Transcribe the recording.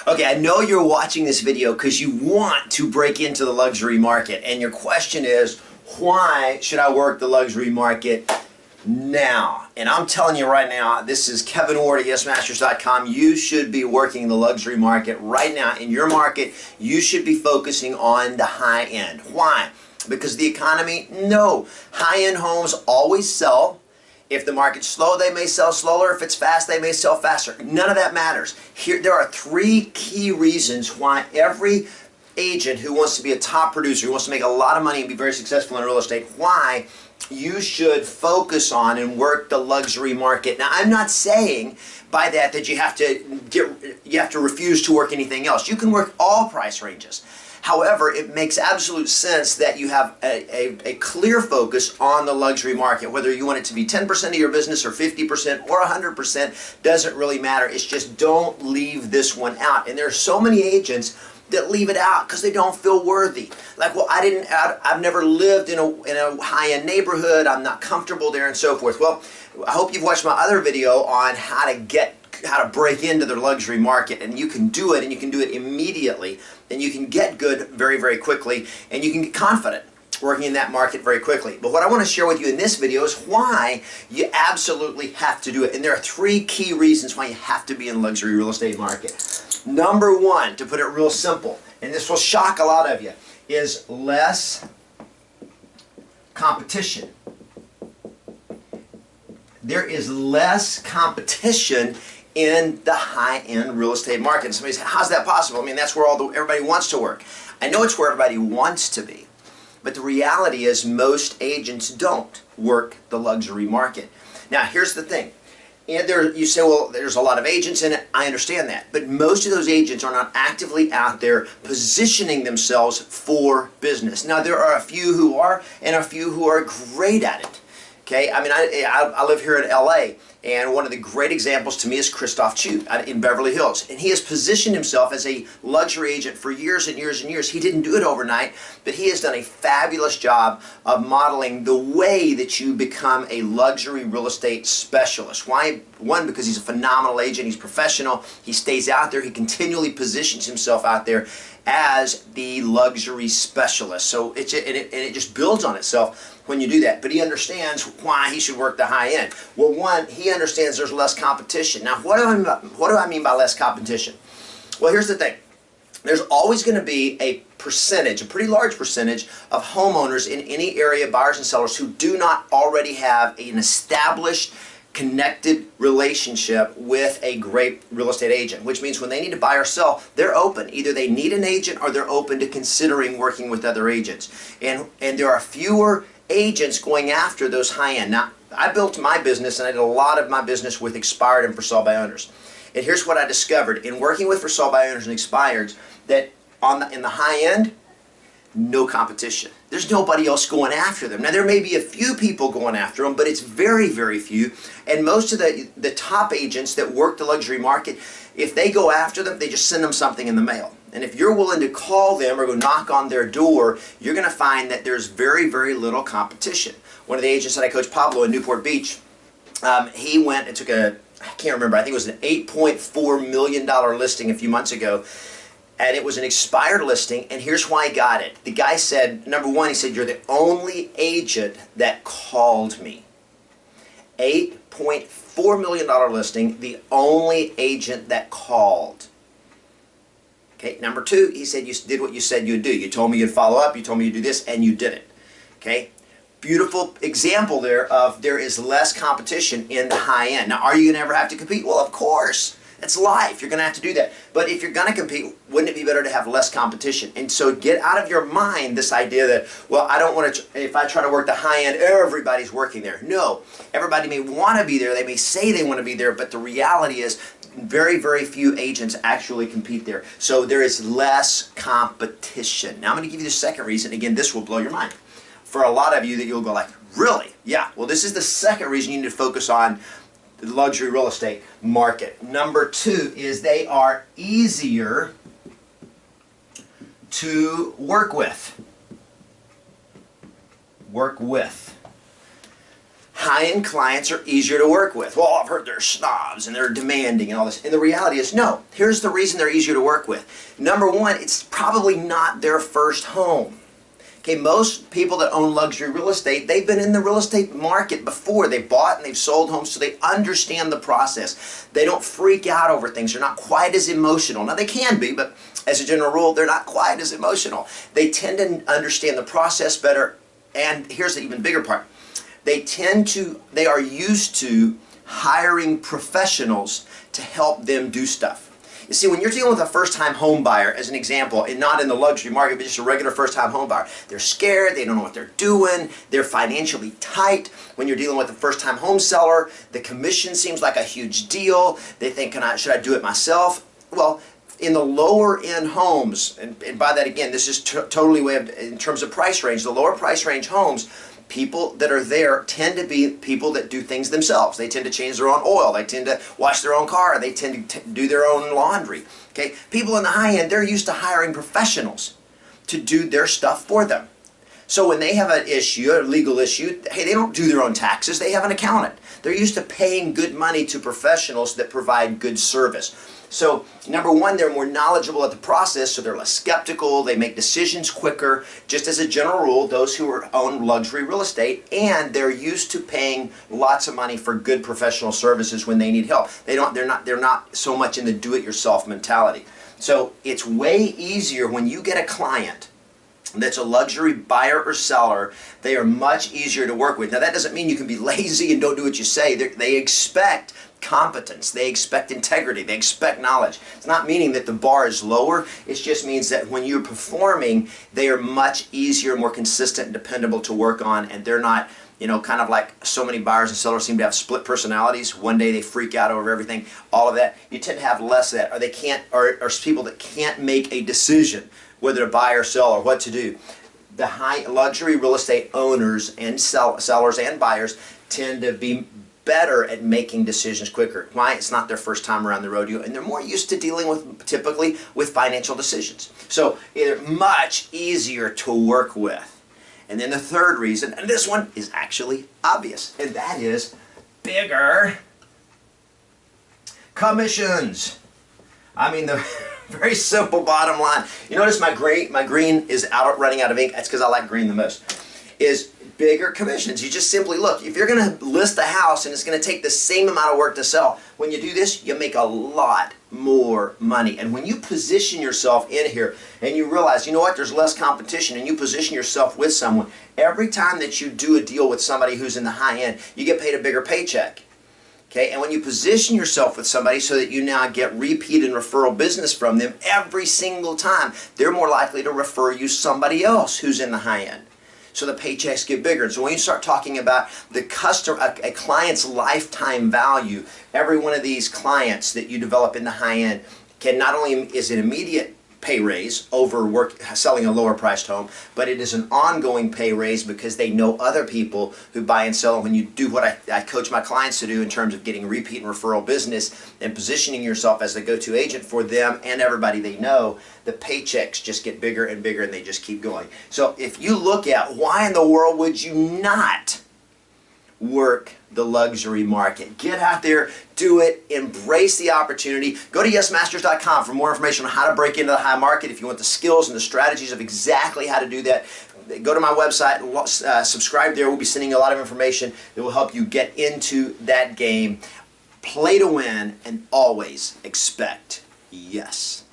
Okay, I know you're watching this video because you want to break into the luxury market, and your question is, why should I work the luxury market now? And I'm telling you right now, this is Kevin Ward at YesMasters.com. You should be working the luxury market right now. In your market, you should be focusing on the high end. Why? Because the economy? No. High-end homes always sell. If the market's slow, they may sell slower. If it's fast, they may sell faster. None of that matters. Here, there are three key reasons why every agent who wants to be a top producer, who wants to make a lot of money and be very successful in real estate, why you should focus on and work the luxury market. Now, I'm not saying by that you have to refuse to work anything else. You can work all price ranges. However, it makes absolute sense that you have a clear focus on the luxury market. Whether you want it to be 10% of your business or 50% or 100% doesn't really matter. It's just don't leave this one out. And there are so many agents that leave it out because they don't feel worthy. Like, well, I've never lived in a high-end neighborhood. I'm not comfortable there and so forth. Well, I hope you've watched my other video on how to break into the luxury market, and you can do it, and you can do it immediately, and you can get good very, very quickly, and you can get confident working in that market very quickly. But what I want to share with you in this video is why you absolutely have to do it. And there are three key reasons why you have to be in the luxury real estate market. Number one, to put it real simple, and this will shock a lot of you, is less competition. There is less competition in the high-end real estate market. And somebody says, how's that possible? I mean, that's where everybody wants to work. I know it's where everybody wants to be, but the reality is most agents don't work the luxury market. Now, here's the thing. You say, well, there's a lot of agents in it. I understand that. But most of those agents are not actively out there positioning themselves for business. Now, there are a few who are, and a few who are great at it. Okay, I mean, I live here in LA, and one of the great examples to me is Christoph Chu in Beverly Hills. And he has positioned himself as a luxury agent for years and years and years. He didn't do it overnight, but he has done a fabulous job of modeling the way that you become a luxury real estate specialist. Why? One, because he's a phenomenal agent, he's professional, he stays out there, he continually positions himself out there as the luxury specialist. So it just builds on itself when you do that. But he understands why he should work the high end. Well, one, he understands there's less competition. Now, what do I mean by less competition? Well, here's the thing. There's always going to be a percentage, a pretty large percentage of homeowners in any area, buyers and sellers, who do not already have an established, connected relationship with a great real estate agent, which means when they need to buy or sell, they're open. Either they need an agent or they're open to considering working with other agents. And there are fewer agents going after those high-end. Now, I built my business, and I did a lot of my business with expired and for sale by owners. And here's what I discovered in working with for sale by owners and expireds, that in the high end, no competition. There's nobody else going after them. Now, there may be a few people going after them, but it's very, very few. And most of the top agents that work the luxury market, if they go after them, they just send them something in the mail. And if you're willing to call them or go knock on their door, you're going to find that there's very, very little competition. One of the agents that I coach, Pablo, in Newport Beach, he went and took I can't remember, I think it was an $8.4 million listing a few months ago. And it was an expired listing, and here's why I got it. The guy said, number one, he said, you're the only agent that called me. $8.4 million listing, the only agent that called. Okay, number two, he said, you did what you said you'd do. You told me you'd follow up, you told me you'd do this, and you did it. Okay? Beautiful example there of there is less competition in the high end. Now, are you going to ever have to compete? Well, of course. It's life. You're going to have to do that. But if you're going to compete, wouldn't it be better to have less competition? And so get out of your mind this idea that, well, I don't want to, if I try to work the high end, everybody's working there. No. Everybody may want to be there. They may say they want to be there, but the reality is very, very few agents actually compete there. So there is less competition. Now I'm going to give you the second reason. Again, this will blow your mind. For a lot of you that you'll go like, really? Yeah. Well, this is the second reason you need to focus on the luxury real estate market. Number two is they are easier to work with. high-end clients are easier to work with. Well, I've heard they're snobs and they're demanding and all this. And the reality is, no. Here's the reason they're easier to work with. Number one, it's probably not their first home. Okay, most people that own luxury real estate, they've been in the real estate market before. They bought and they've sold homes, so they understand the process. They don't freak out over things. They're not quite as emotional. Now, they can be, but as a general rule, they're not quite as emotional. They tend to understand the process better, and here's the even bigger part. They are used to hiring professionals to help them do stuff. You see, when you're dealing with a first-time home buyer, as an example, and not in the luxury market, but just a regular first-time home buyer, they're scared, they don't know what they're doing, they're financially tight. When you're dealing with a first-time home seller, the commission seems like a huge deal. They think, should I do it myself? Well, in the lower-end homes, and by that, again, this is totally way of, in terms of price range, the lower price range homes, people that are there tend to be people that do things themselves. They tend to change their own oil. They tend to wash their own car. They tend to do their own laundry. Okay? People in the high end, they're used to hiring professionals to do their stuff for them. So when they have an issue, a legal issue, hey, they don't do their own taxes. They have an accountant. They're used to paying good money to professionals that provide good service. So, number one, they're more knowledgeable at the process, so they're less skeptical, they make decisions quicker, just as a general rule, those who own luxury real estate, and they're used to paying lots of money for good professional services when they need help. They're not so much in the do-it-yourself mentality. So, it's way easier when you get a client that's a luxury buyer or seller. They are much easier to work with. Now, that doesn't mean you can be lazy and don't do what you say. They expect competence, they expect integrity, they expect knowledge. It's not meaning that the bar is lower, it just means that when you're performing, they are much easier, more consistent and dependable to work on, and they're not, kind of like so many buyers and sellers seem to have split personalities. One day they freak out over everything, all of that. You tend to have less of that, or they can't, or people that can't make a decision whether to buy or sell or what to do. The high luxury real estate owners and sellers and buyers tend to be better at making decisions quicker. Why? It's not their first time around the rodeo, and they're more used to dealing with, typically, with financial decisions. So they're much easier to work with. And then the third reason, and this one is actually obvious, and that is bigger commissions. I mean, the very simple bottom line. You notice my green is running out of ink. That's because I like green the most. Is bigger commissions. You just simply look. If you're going to list a house and it's going to take the same amount of work to sell, when you do this, you make a lot more money. And when you position yourself in here and you realize, you know what, there's less competition, and you position yourself with someone, every time that you do a deal with somebody who's in the high end, you get paid a bigger paycheck. Okay, and when you position yourself with somebody so that you now get repeat and referral business from them every single time, they're more likely to refer you somebody else who's in the high end. So the paychecks get bigger. And so when you start talking about the customer, a client's lifetime value, every one of these clients that you develop in the high end can not only is an immediate pay raise over selling a lower priced home, but it is an ongoing pay raise because they know other people who buy and sell. And when you do what I coach my clients to do in terms of getting repeat and referral business and positioning yourself as the go-to agent for them and everybody they know, the paychecks just get bigger and bigger, and they just keep going. So if you look at why in the world would you not work the luxury market? Get out there, do it, embrace the opportunity. Go to yesmasters.com for more information on how to break into the high market. If you want the skills and the strategies of exactly how to do that, go to my website, subscribe there. We'll be sending you a lot of information that will help you get into that game. Play to win, and always expect yes.